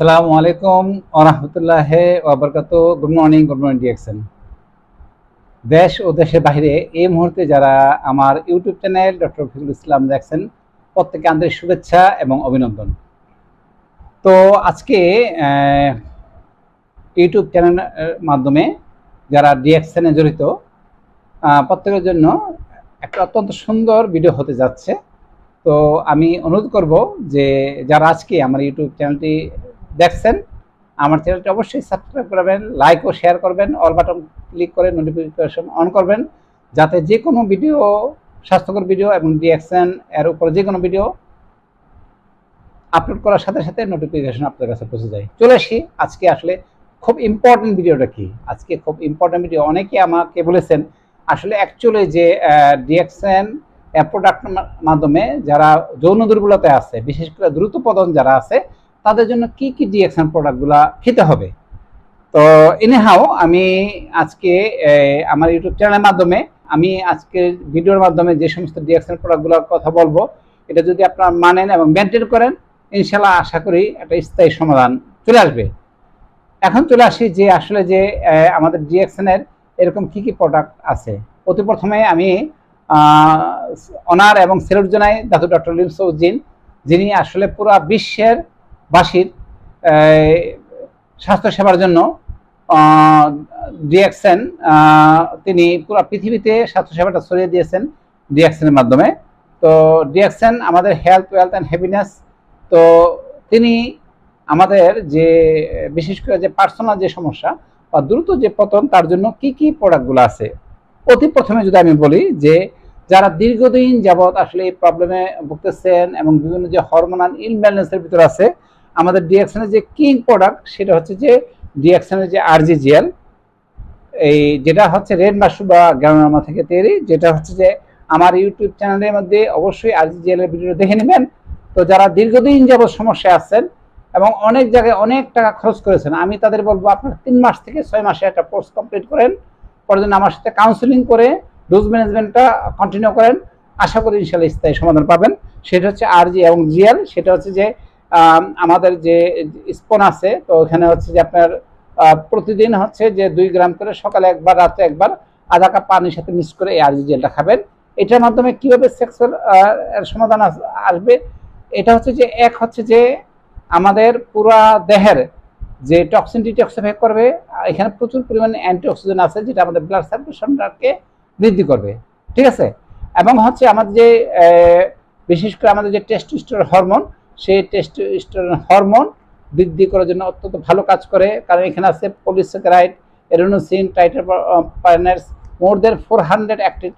আসসালামু আলাইকুম ওয়া রাহমাতুল্লাহি ওয়া বারাকাতুহু। Good morning DXN. দেশ ও দেশের বাইরে এই মুহূর্তে যারা আমার ইউটিউব চ্যানেল ডক্টর ফজলুল ইসলাম দেখছেন, প্রত্যেককে আন্তরিক শুভেচ্ছা এবং অভিনন্দন। তো আজকে ইউটিউব চ্যানেলের মাধ্যমে যারা ডিএক্সএনে জড়িত প্রত্যেকের জন্য একটা অত্যন্ত সুন্দর ভিডিও হতে যাচ্ছে। তো আমি অনুরোধ করব যে যারা আজকে আমার ইউটিউব চ্যানেলটি দেখছেন, আমার চ্যানেলটি অবশ্যই সাবস্ক্রাইব করবেন, লাইক ও শেয়ার করবেন, অল বাটন ক্লিক করে নোটিফিকেশন অন করবেন, যাতে যে কোনো ভিডিও, স্বাস্থ্যকর ভিডিও এবং ডিএক্সএন এর উপর যে কোনো ভিডিও আপলোড করার সাথে সাথে নোটিফিকেশন আপনার কাছে পৌঁছে যায়। চলে আসি আজকে আসলে খুব ইম্পর্টেন্ট ভিডিওটা কি। আজকে খুব ইম্পর্টেন্ট ভিডিও। অনেকে আমাকে বলেছেন আসলে অ্যাকচুয়ালি যে ডিএক্সএন প্রোডাক্টের মাধ্যমে যারা যৌন দুর্বলতা আছে, বিশেষ করে দ্রুত পতন যারা আছে, তাদের জন্য কি কি ডিএক্সএন প্রোডাক্টগুলো খেতে হবে। তো এনিহাও আমি আজকে আমার ইউটিউব চ্যানেলের মাধ্যমে আমি আজকের ভিডিওর মাধ্যমে যে সমস্ত ডিএক্সএন প্রোডাক্টগুলোর কথা বলবো, এটা যদি আপনারা মানেন এবং মেনটেন করেন, ইনশাল্লাহ আশা করি একটা স্থায়ী সমাধান চলে আসবে। এখন চলে আসি যে আসলে যে আমাদের ডিএক্সএনের এরকম কি কি প্রোডাক্ট আছে। অতি প্রথমে আমি অনার এবং সেলুট জানাই ডাক্তার ডক্টর লিমসউদ্দিন, যিনি আসলে পুরো বিশ্বের বাসীর স্বাস্থ্যসেবার জন্য ডিএক্সএন, তিনি পুরো পৃথিবীতে স্বাস্থ্যসেবাটা ছড়িয়ে দিয়েছেন ডিএক্সএনের মাধ্যমে। তো ডিএক্সএন আমাদের হেলথ, ওয়েলথ অ্যান্ড হ্যাপিনেস। তো তিনি আমাদের যে বিশেষ করে যে পার্সোনাল যে সমস্যা বা দ্রুত যে পতন, তার জন্য কি কি প্রোডাক্টগুলো আছে। অতি প্রথমে যদি আমি বলি যে যারা দীর্ঘদিন যাবৎ আসলে এই প্রবলেমে ভুগতেছেন এবং বিভিন্ন যে হরমোনাল ইমব্যালেন্সের ভিতরে আছে, আমাদের ডিএক্সএনের যে কিং প্রোডাক্ট সেটা হচ্ছে যে ডিএক্সএনের যে আরজিজিএল, এই যেটা হচ্ছে রেড মাশরুম বা গ্রানোলামা থেকে তৈরি, যেটা হচ্ছে যে আমার ইউটিউব চ্যানেলের মধ্যে অবশ্যই আরজিজিএল এর ভিডিও দেখে নেবেন। তো যারা দীর্ঘদিন যাবৎ সমস্যায় আছেন এবং অনেক জায়গায় অনেক টাকা খরচ করেছেন, আমি তাদের বলবো আপনার 3 মাস থেকে 6 মাসে একটা কোর্স কমপ্লিট করেন, পরে দিন আমার সাথে কাউন্সিলিং করে ডোজ ম্যানেজমেন্টটা কন্টিনিউ করেন। আশা করি ইনশাল্লাহ স্থায়ী সমাধান পাবেন। সেটা হচ্ছে আরজি এবং জিএল। সেটা হচ্ছে যে আমাদের যে স্পন আছে, তো ওখানে হচ্ছে যে আপনার প্রতিদিন হচ্ছে যে 2 গ্রাম করে সকালে একবার, রাতে একবার, আধা কাপ পানির সাথে মিক্স করে এই আরজি জেলটা খাবেন। এটার মাধ্যমে কিভাবে সেক্সুয়াল সমাধান আসবে, এটা হচ্ছে যে এক হচ্ছে যে আমাদের পুরা দেহের যে টক্সিন ডিটক্সিফাই করবে। এখানে প্রচুর পরিমাণে অ্যান্টিঅক্সিডেন্ট আছে, যেটা আমাদের ব্লাড সার্কুলেশনটাকে বৃদ্ধি করবে, ঠিক আছে। এবং হচ্ছে আমাদের যে বিশেষ করে আমাদের যে টেস্টোস্টেরন হরমোন, সেই টেস্টোস্টেরন হরমোন বৃদ্ধি করার জন্য অত্যন্ত ভালো কাজ করে। কারণ এখানে আছে পলিস্যাকারাইড, এডেনোসিন, ট্রাইটারপেনস, মোর দেন 400 অ্যাক্টিভ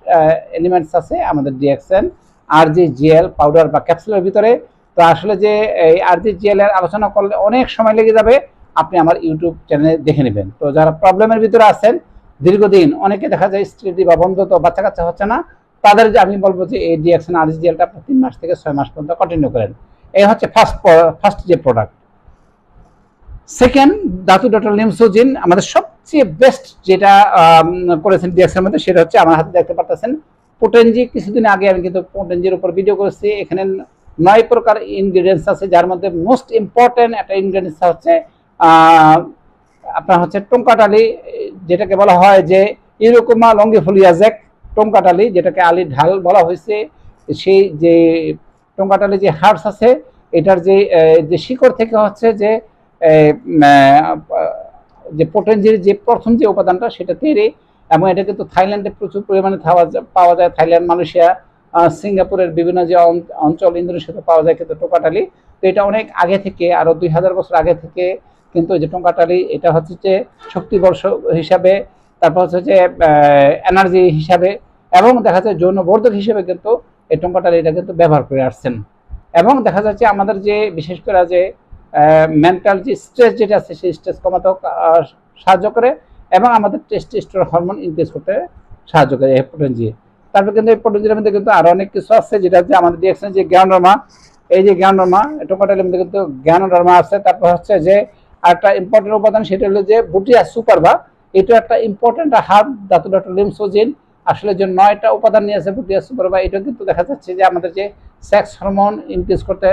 এলিমেন্টস আছে আমাদের ডিএক্সএন আরজিজিএল পাউডার বা ক্যাপসুলের ভিতরে। তো আসলে যে এই আরজিজিএল এর আলোচনা করলে অনেক সময় লেগে যাবে, আপনি আমার ইউটিউব চ্যানেলে দেখে নেবেন। তো যারা প্রবলেমের ভিতরে আছেন দীর্ঘদিন, অনেকে দেখা যায় স্ত্রী বা বন্ধুত্ব, বাচ্চা কাচ্চা হচ্ছে না, তাদের যে আমি বলবো যে এই ডিএক্সএন আরজিজিএলটা আপনি 3 মাস থেকে 6 মাস পর্যন্ত কন্টিনিউ করেন। এই হচ্ছে ফার্স্ট যে প্রোডাক্ট। সেকেন্ড, ধাতু ডক্টর লিমসোজিন আমাদের সবচেয়ে বেস্ট যেটা করেছেন ডিএক্সএর মধ্যে, সেটা হচ্ছে আমার হাতে দেখতে পাচ্ছেন পোটেনজি। কিছুদিন আগে আমি কিন্তু পোটেনজির উপর ভিডিও করেছি। এখানে 9 প্রকার ইনগ্রেডিয়েন্টস আছে, যার মধ্যে মোস্ট ইম্পর্টেন্ট একটা ইনগ্রেডিয়েন্টস হচ্ছে আপনার হচ্ছে টঙ্কাটালি, যেটাকে বলা হয় যে ইউরোকোমা লঙ্গিফোলিয়াজেক টঙ্কাটালি, যেটাকে আলির ঢাল বলা হয়েছে। সেই যে টঙ্কাটালি যে হার্বস আছে, এটার যে শিকড় থেকে হচ্ছে যে পোটেনজির যে প্রথম যে উপাদানটা সেটা তৈরি। এবং এটা কিন্তু থাইল্যান্ডে প্রচুর পরিমাণে পাওয়া যায়। থাইল্যান্ড, মালয়েশিয়া, সিঙ্গাপুরের বিভিন্ন যে অঞ্চল, ইন্দোনেশিয়াতে পাওয়া যায় কিন্তু টোকাটালি। তো এটা অনেক আগে থেকে, আরো 2000 বছর আগে থেকে কিন্তু যে টোকাটালি, এটা হচ্ছে যে শক্তিবর্ষ হিসাবে, তারপর হচ্ছে যে এনার্জি হিসাবে, এবং দেখা যায় যৌনবর্ধক হিসেবে কিন্তু এই টোকাটালি এটা কিন্তু ব্যবহার করে আসছেন। এবং দেখা যাচ্ছে আমাদের যে বিশেষ করে যে মেন্টাল যে স্ট্রেস যেটা আছে, সেই স্ট্রেস কমাতেও সাহায্য করে এবং আমাদের টেস্টোস্টেরন হরমোন ইনক্রিজ করতে সাহায্য করে এই পোটেনজি। তারপর কিন্তু এই পোটেনজির মধ্যে কিন্তু আরো অনেক কিছু আছে, যেটা হচ্ছে আমাদের ডিএক্সএন যে গ্যানোডার্মা, এই যে গ্যানোডার্মা টোকাটালের মধ্যে কিন্তু গ্যানোডার্মা আছে। তারপর হচ্ছে যে আরেকটা ইম্পর্টেন্ট উপাদান, সেটা হলো যে বুটিয়া সুপারবা। এটা একটা ইম্পর্টেন্ট হার্ব, ধাতু ডক্টর লিমসোজিন আসলে যে 9টা উপাদান নিয়ে আছে বুটিয়া সুপারবা। এটা কিন্তু দেখা যাচ্ছে যে আমাদের যে সেক্স হরমোন ইনক্রিজ করতে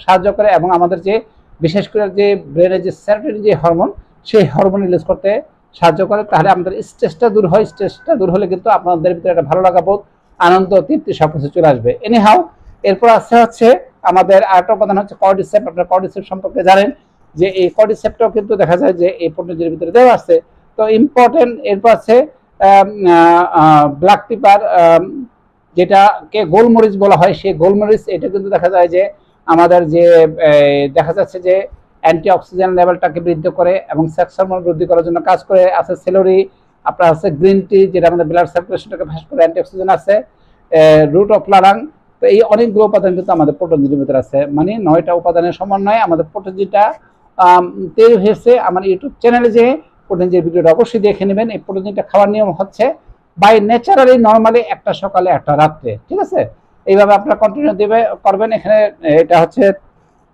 সাহায্য করে এবং আমাদের যে বিশেষ করে যে ব্রেনের যে সেরোটোনিন যে হরমোন, সেই হরমোন রিলিজ করতে সাহায্য করে। তাহলে আমাদের স্ট্রেসটা দূর হয়। স্ট্রেসটা দূর হলে কিন্তু আপনাদের ভিতরে একটা ভালো লাগা বোধ, আনন্দ, তৃপ্তি সবকিছু চলে আসবে। এনিহাউ, এরপর আছে হচ্ছে আমাদের আরেকটা উপাদান হচ্ছে কর্ডিসেপ্ট। আপনারা কর্ডিসেপ্ট সম্পর্কে জানেন যে এই কর্ডিসেপ্টটাও কিন্তু দেখা যায় যে এই পণ্যের ভিতরে দেওয়া আছে। তো ইম্পর্টেন্ট এরপর আছে ব্ল্যাক পেপার, যেটাকে গোলমরিচ বলা হয়, সেই গোলমরিচ এটা কিন্তু দেখা যায় যে আমাদের যে দেখা যাচ্ছে যে অ্যান্টি অক্সিজেন লেভেলটাকে বৃদ্ধি করে এবং সেক্স হরমোন বৃদ্ধি করার জন্য কাজ করে। আছে সেলরি, আপনার আছে গ্রিন টি, যেটা আমাদের ব্লাড সার্কুলেশনটাকে ফাস্ট করে, অ্যান্টি অক্সিজেন আছে, রুট অফ লারাং। তো এই অনেকগুলো উপাদান কিন্তু আমাদের পটঞ্জলির ভিতরে আছে, মানে 9টা উপাদানের সমন্বয়ে আমাদের পটঞ্জলিটা তৈরি হয়েছে। আমার ইউটিউব চ্যানেলে যে পটঞ্জলির ভিডিওটা অবশ্যই দেখে নেবেন। এই পটঞ্জলিটা খাওয়ার নিয়ম হচ্ছে বাই ন্যাচারালি নর্মালি একটা সকালে একটা রাত্রে, ঠিক আছে? এইভাবে আপনারা কন্টিনিউ করবেন। এখানে এটা হচ্ছে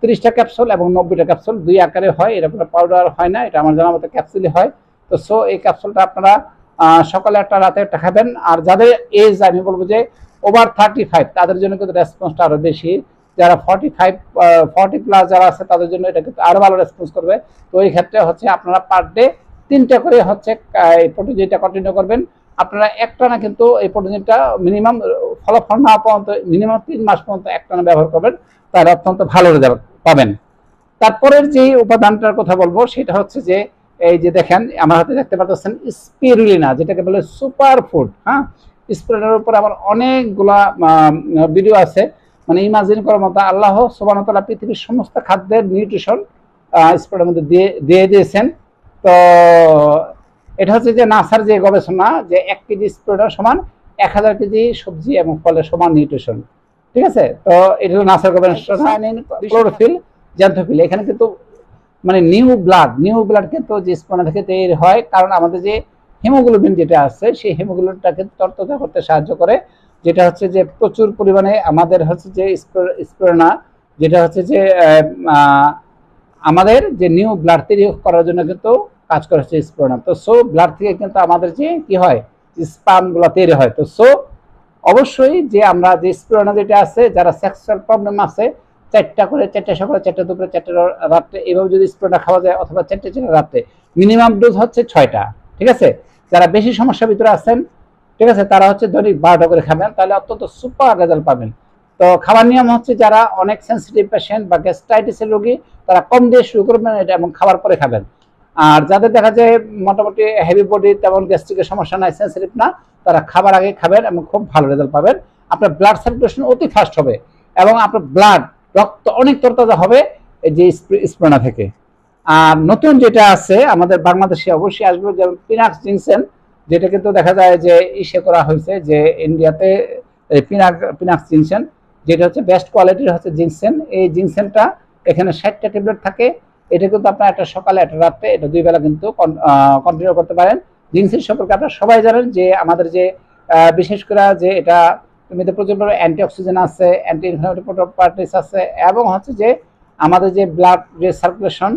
30টা ক্যাপসুল এবং 90টা ক্যাপসুল, 2 আকারে হয়। এটা কোনো পাউডার হয় না, এটা আমার জানা মতো ক্যাপসুলই হয়। তো সো এই ক্যাপসুলটা আপনারা সকালে একটা রাতে একটা খাবেন। আর যাদের এজ আমি বলবো যে ওভার 35 তাদের জন্য কিন্তু রেসপন্সটা আরো বেশি। যারা 40 প্লাস যারা আছে তাদের জন্য এটা কিন্তু আরো ভালো রেসপন্স করবে। তো এই ক্ষেত্রে হচ্ছে আপনারা পার ডে 3টা করে হচ্ছে এই প্রোটিনটা কন্টিনিউ করবেন। আপনারা একটানা কিন্তু এই প্রোটিনটা মিনিমাম ফলাফল না পর্যন্ত মিনিমাম 3 মাস পর্যন্ত একটানা ব্যবহার করবেন, তার অত্যন্ত ভালো রেজাল্ট পাবেন। তারপরের যে উপাদানটার কথা বলবো সেটা হচ্ছে যে এই যে দেখেন আমার হাতে দেখতে পাচ্ছেন স্পিরুলিনা, যেটাকে বলে সুপার ফুড। হ্যাঁ, স্পিরুলিনার উপর আমার অনেকগুলা ভিডিও আছে, মানে ইমাজিন করার মতো। আল্লাহ সুবহানাহু ওয়া তাআলা পৃথিবীর সমস্ত খাদ্যের নিউট্রিশন স্পিরুলিনার মধ্যে দিয়ে দিয়েছেন। তো এটা হচ্ছে যে নাসার যে গবেষণা যে 1 কেজি স্পিরুলিনা সমান 1000 কেজি সবজি এবং ফলের সমান নিউট্রিশন, ঠিক আছে? তো এটা হলো নাসার গবেষণা। ক্লোরোফিল, জ্যান্থোফিল, এখানে কিন্তু মানে নিউ ব্লাড কিন্তু যে স্পিরুলিনা থেকে তৈরি হয়, কারণ আমাদের যে হিমোগ্লোবিন যেটা আছে সেই হিমোগ্লোবিনটাকে তরতাজা করতে সাহায্য করে, যেটা হচ্ছে যে প্রচুর পরিমাণে আমাদের হচ্ছে যে স্পিরুলিনা, যেটা হচ্ছে যে আমাদের যে নিউ ব্লাড তৈরি করার জন্য কিন্তু কাজ করে হচ্ছে স্পিরুলিনা। তো সো ব্লাড থেকে কিন্তু আমাদের যে কি হয়, স্পার্মগুলো তৈরি হয়। তো সো অবশ্যই যে আমরা যে স্পিরুলিনা যেটা আছে, যারা সেক্সুয়াল প্রবলেম আছে, 4টা করে, 4টা সকালে, 4টা দুপুরে, 4টা রাত্রে, এইভাবে যদি স্পিরুলিনা খাওয়া যায়, অথবা 4টা রাত্রে, মিনিমাম ডোজ হচ্ছে 6টা, ঠিক আছে? যারা বেশি সমস্যার ভিতরে আছেন, ঠিক আছে, তারা হচ্ছে দৈনিক 12টা করে খাবেন, তাহলে অত্যন্ত সুপার রেজাল্ট পাবেন। তো খাবার নিয়ম হচ্ছে যারা অনেক সেন্সিটিভ পেশেন্ট বা গ্যাস্ট্রাইটিসের রোগী, তারা কম দিয়ে শুরু করবেন এটা এবং খাবার পরে খাবেন। আর যাদের দেখা যায় মোটামুটি হেভি বডি, তেমন গ্যাস্ট্রিকের সমস্যা নাই, সেন্সিটিভ না, তারা খাবার আগে খাবেন এবং খুব ভালো রেজাল্ট পাবেন। আপনার ব্লাড সার্কুলেশন অতি ফাস্ট হবে এবং আপনার রক্ত অনেক তরতাজা হবে এই যে স্পিরুলিনা থেকে। আর নতুন যেটা আছে আমাদের বাংলাদেশে অবশ্যই আসবে, যেমন পিনাক্স জিনসেন, যেটা কিন্তু দেখা যায় যে ইসে করা হয়েছে যে ইন্ডিয়াতে পিনাক্স জিনসেন, যেটা হচ্ছে বেস্ট কোয়ালিটির হচ্ছে জিনসেন। এই জিনসেনটা এখানে 60টা ট্যাবলেট থাকে। এটা কিন্তু আপনার একটা সকালে একটা রাত্রে, এটা 2 বেলা কিন্তু কন্টিনিউ করতে পারেন। জিনসেন সম্পর্কে আপনারা সবাই জানেন যে আমাদের যে বিশেষ করে যে এটা এমনিতে প্রচুর অ্যান্টি অক্সিজেন আছে, অ্যান্টি ইনফ্লামেটরি প্রপার্টিস আছে, এবং হচ্ছে যে আমাদের যে ব্লাড যে সার্কুলেশন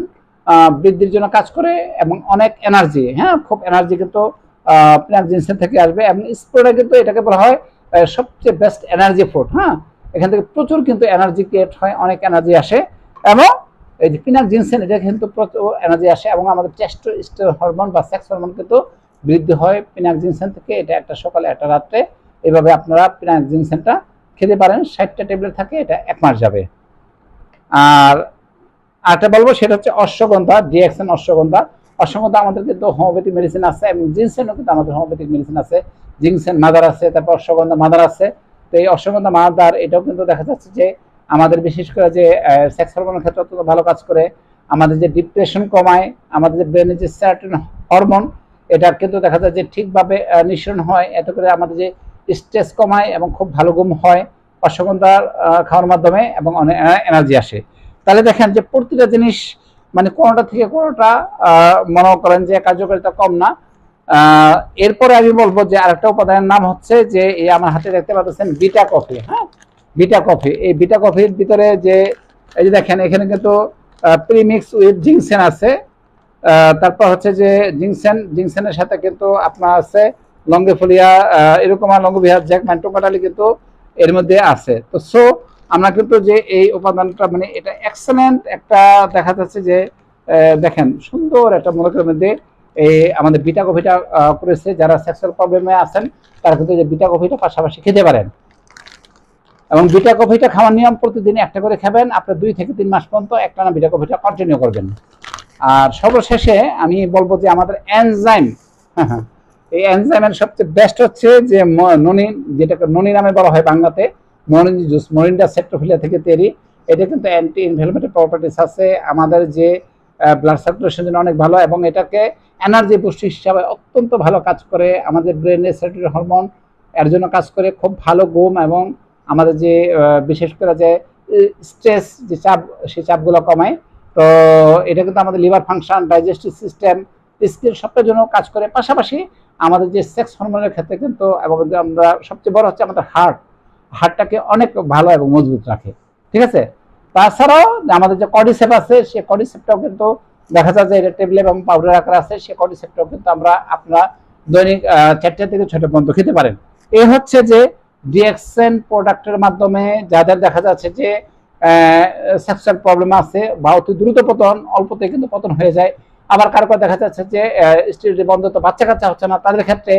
বৃদ্ধির জন্য কাজ করে এবং অনেক এনার্জি, হ্যাঁ, খুব এনার্জি কিন্তু পিনাক্স জিনসেন থেকে আসবে। এবং স্পিরুলিনা কিন্তু এটাকে বলা হয় সবচেয়ে বেস্ট এনার্জি ফুড। হ্যাঁ, এখান থেকে প্রচুর কিন্তু এনার্জি ক্রিয়েট হয়, অনেক এনার্জি আসে। এবং এই যে পিনাক্স জিনসেন, এটা কিন্তু প্রচুর এনার্জি আসে এবং আমাদের টেস্টোস্টেরন হরমোন বা সেক্স হরমোন কিন্তু বৃদ্ধি হয় পিনাক্স জিনসেন থেকে। এটা একটা সকালে একটা রাত্রে, এইভাবে আপনারা পিনাক্স জিনসেনটা খেতে পারেন। 60টা ট্যাবলেট থাকে, এটা 1 মাস যাবে। আর আরেকটা বলবো সেটা হচ্ছে অশ্বগন্ধা, ডিএক্সএন অশ্বগন্ধা। অশ্বগন্ধা আমাদের কিন্তু হোমিওপ্যাথিক মেডিসিন আছে এবং জিনসেনও কিন্তু আমাদের হোমিওপ্যাথিক মেডিসিন আছে। জিনসেন মাদার আছে, তারপর অশ্বগন্ধা মাদার আছে। তো এই অশ্বগন্ধা মাদার এটাও কিন্তু দেখা যাচ্ছে যে আমাদের বিশেষ করে যে সেক্স হরমোনের ক্ষেত্রে অত্যন্ত ভালো কাজ করে। আমাদের যে ডিপ্রেশন কমায়, আমাদের যে ব্রেনের যে সেরোটোনিন হরমোন, এটা কিন্তু দেখা যায় যে ঠিকভাবে নিঃসরণ হয়, এত করে আমাদের যে স্ট্রেস কমায় এবং খুব ভালো ঘুম হয় অশ্বগন্ধার খাওয়ার মাধ্যমে, এবং অনেক এনার্জি আসে। তাহলে দেখেন যে প্রতিটা জিনিস মানে কোনোটা থেকে কোনোটা মনে করেন যে কার্যকারিতা কম না। এরপরে আমি বলবো যে আরেকটা উপাদানের নাম হচ্ছে যে এই আমার হাতে দেখতে পাচ্ছেন বিটা কফি। হ্যাঁ, বিটা কফি, এই বিটা কফির ভিতরে যে এই যে দেখেন এখানে কিন্তু প্রিমিক্স উইথ জিনসেন আছে। তারপর হচ্ছে যে জিনসেনের সাথে কিন্তু আপনার আছে লঙ্গিফোলিয়া, এরকম আর লঙ্গোভিয়া জ্যাকম্যান টোকাটালি কিন্তু এর মধ্যে আছে। তো সো আমরা কিন্তু যে এই উপাদানটা মানে এটা এক্সেলেন্ট একটা দেখা যাচ্ছে যে দেখেন সুন্দর একটা মনে করেন মধ্যে এই আমাদের বিটা কফিটা করেছে। যারা সেক্সুয়াল প্রবলেমে আছেন তারা কিন্তু যে বিটা কফিটা পাশাপাশি খেতে পারেন, এবং বিটা কফিটা খাওয়ার নিয়ম প্রতিদিন একটা করে খাবেন। আপনি 2 থেকে 3 মাস পর্যন্ত একটানা বিটা কফিটা কন্টিনিউ করবেন। আর সর্বশেষে আমি বলবো যে আমাদের এনজাইম, এই এনজাইমের সবচেয়ে বেস্ট হচ্ছে যে ননিন, যেটাকে ননি নামে বলা হয় বাংলাতে, মরিঞ্জি জুস, মরিন্ডা সেট্রোফিলিয়া থেকে তৈরি। এটা কিন্তু অ্যান্টি ইনফ্লামেটরি প্রপার্টিস আছে, আমাদের যে ব্লাড সার্কুলেশনের জন্য অনেক ভালো, এবং এটাকে এনার্জি পুষ্টি হিসাবে অত্যন্ত ভালো কাজ করে। আমাদের ব্রেনের সেরোটোনিন হরমোন এর জন্য কাজ করে, খুব ভালো ঘুম, এবং আমাদের যে বিশেষ করে যে স্ট্রেস যে চাপ, সেই চাপগুলো কমায়। তো এটা কিন্তু আমাদের liver function, digestive system, skin সবটার জন্য কাজ করে। পাশাপাশি আমাদের যে সেক্স হরমোনের ক্ষেত্রে কিন্তু, এবং আমরা সবচেয়ে বড় হচ্ছে আমাদের হার্টটাকে অনেক ভালো এবং মজবুত রাখে, ঠিক আছে। তাছাড়াও আমাদের যে কর্ডিসেপ আছে, সেই কর্ডিসেপটাও কিন্তু দেখা যায় যে এটা টেবলেট এবং পাউডার আকার আছে, সেই কর্ডিসেপটাও কিন্তু আপনারা দৈনিক 4টা থেকে 6টা পর্যন্ত খেতে পারেন। এই হচ্ছে যে ডিএক্সএন প্রোডাক্টের মাধ্যমে যাদের দেখা যাচ্ছে যে সেক্সুয়াল প্রবলেম আছে বা অতি দ্রুত পতন, অল্পতে কিন্তু পতন হয়ে যায়। আবার কারো দেখা যাচ্ছে যে স্ত্রী বন্ধ, তো বাচ্চা কাচ্চা হচ্ছে না তাদের ক্ষেত্রে।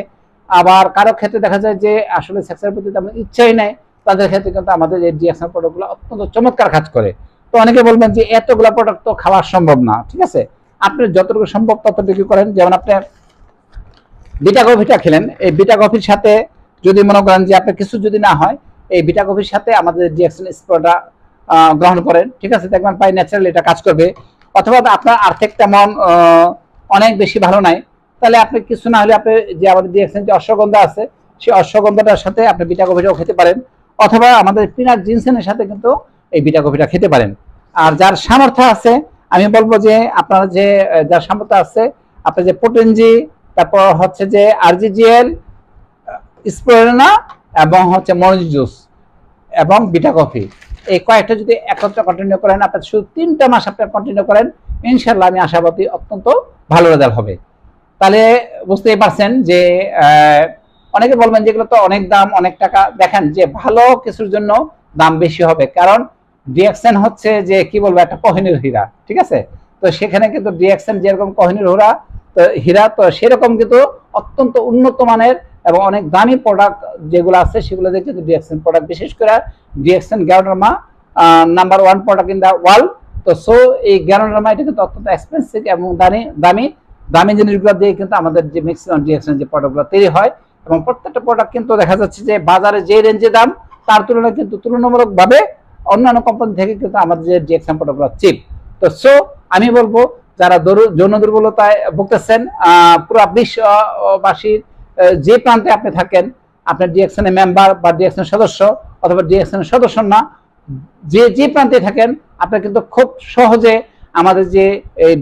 আবার কারো ক্ষেত্রে দেখা যায় যে আসলে সেক্সের প্রতি তেমন ইচ্ছাই নাই, তাদের ক্ষেত্রে কিন্তু আমাদের এই ডিএক্সএন প্রোডাক্টগুলো অত্যন্ত চমৎকার কাজ করে। তো অনেকে বলবেন যে এতগুলো প্রোডাক্ট তো খাওয়া সম্ভব না, ঠিক আছে, আপনি যতটুকু সম্ভব ততটুকু করেন। যেমন আপনি বিটা কফিটা খেলেন, এই বিটা কফির সাথে যদি মনে করেন যে আপনার কিছু যদি না হয়, এই বিটা কফির সাথে আমাদের ডিএক্সএন স্প্রেটা গ্রহণ করেন, ঠিক আছে, দেখবেন প্রায় ন্যাচারাল এটা কাজ করবে। অথবা আপনার আর্থিক তেমন অনেক বেশি ভালো নাই, তাহলে আপনি কিছু না হলে আপনি যে আমাদের ডিএক্সএন যে অশ্বগন্ধা আছে, সেই অশ্বগন্ধাটার সাথে আপনি বিটা কফিটাও খেতে পারেন, অথবা আমাদের পিনাট জিনসেনের সাথে কিন্তু এই বিটা কফিটা খেতে পারেন। আর যার সামর্থ্য আছে, আমি বলবো যে আপনারা যে যার সামর্থ্য আছে, আপনার যে পোটেনজি, তারপর হচ্ছে যে আরজিজিএল, স্পিরুলিনা, এবং হচ্ছে মরিচ জুস এবং বিটা কফি, এই কয়েকটা যদি একত্রে কন্টিনিউ করেন, আপনার শুধু 3টা মাস আপনার কন্টিনিউ করেন, ইনশাল্লাহ আমি আশাবাদী অত্যন্ত ভালো রেজাল্ট হবে। তাহলে বুঝতেই পারছেন যে অনেকে বলবেন যেগুলো তো অনেক দাম, অনেক টাকা। দেখেন যে ভালো কিছুর জন্য দাম বেশি হবে, কারণ ডিএক্সএন হচ্ছে যে কি বলবো একটা কোহিনূর হীরা, ঠিক আছে। তো সেখানে কিন্তু ডিএক্সএন যেরকম কোহিনূর হীরা, তো সেরকম কিন্তু অত্যন্ত উন্নত মানের এবং অনেক দামি প্রোডাক্ট যেগুলো আছে, সেগুলো দিয়ে কিন্তু ডিএক্সএন প্রোডাক্ট, বিশেষ করে DXN Ganoderma number 1 product in the world. তো সো এই গ্যানোডার্মা এটা কিন্তু অত্যন্ত এক্সপেন্সিভ এবং দামি জিনিসগুলো দিয়ে কিন্তু আমাদের যে ম্যাক্সিমাম ডিএক্সএন যে প্রোডাক্টগুলো তৈরি হয়, এবং প্রত্যেকটা প্রোডাক্ট কিন্তু দেখা যাচ্ছে যে বাজারে যে রেঞ্জে দাম, তার তুলনায় কিন্তু তুলনামূলকভাবে অন্যান্য কোম্পানি থেকে কিন্তু আমাদের যে ডিএক্সএন প্রোডাক্টগুলো চিপ। তো সো আমি বলবো যারা যৌন দুর্বলতায় ভুগতেছেন, পুরো বিশ্ববাসীর যে প্রান্তে আপনি থাকেন, আপনার ডিএক্সএন এর মেম্বার বা ডিএক্সএন সদস্য, অথবা ডিএক্সএন সদস্য না, যে প্রান্তে থাকেন, আপনার কিন্তু খুব সহজে আমাদের যে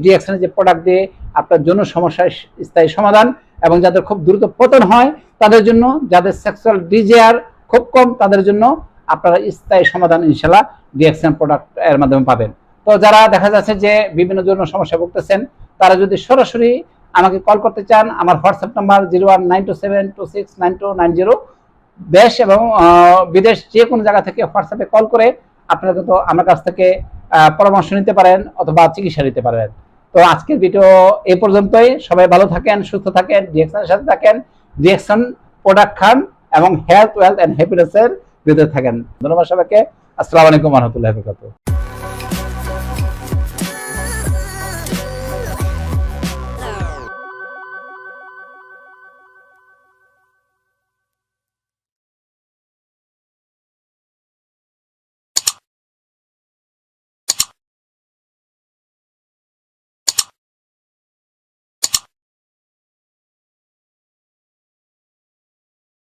ডিএক্সএন যে প্রোডাক্ট দিয়ে আপনার জন্য সমস্যার স্থায়ী সমাধান, এবং যাদের খুব দ্রুত পতন হয় তাদের জন্য, যাদের সেক্সুয়াল ডিজায়ার খুব কম, তাদের জন্য আপনারা স্থায়ী সমাধান ইনশাল্লাহ ডিএক্সএন প্রোডাক্ট এর মাধ্যমে পাবেন। তো যারা দেখা যাচ্ছে যে বিভিন্ন জন্য সমস্যা ভুগতেছেন, তারা যদি সরাসরি আমাকে কল করতে চান, আমার হোয়াটসঅ্যাপ নাম্বার 019272699290। দেশ এবং বিদেশ যে কোনো জায়গা থেকে হোয়াটসঅ্যাপে কল করে আপনারা কিন্তু আমার কাছ থেকে পরামর্শ নিতে পারেন অথবা চিকিৎসা নিতে পারেন। তো আজকের ভিডিও এই পর্যন্তই। সবাই ভালো থাকেন, সুস্থ থাকেন, ডিএক্সএনের সাথে থাকেন, ডিএক্সএন প্রোডাক্ট খান, এবং হেলথ, ওয়েলথ এন্ড হ্যাপিনেসের ভিতরে থাকেন। ধন্যবাদ সবাইকে। আসসালামু আলাইকুম ওয়া রাহমাতুল্লাহি ওয়া বারাকাতুহু।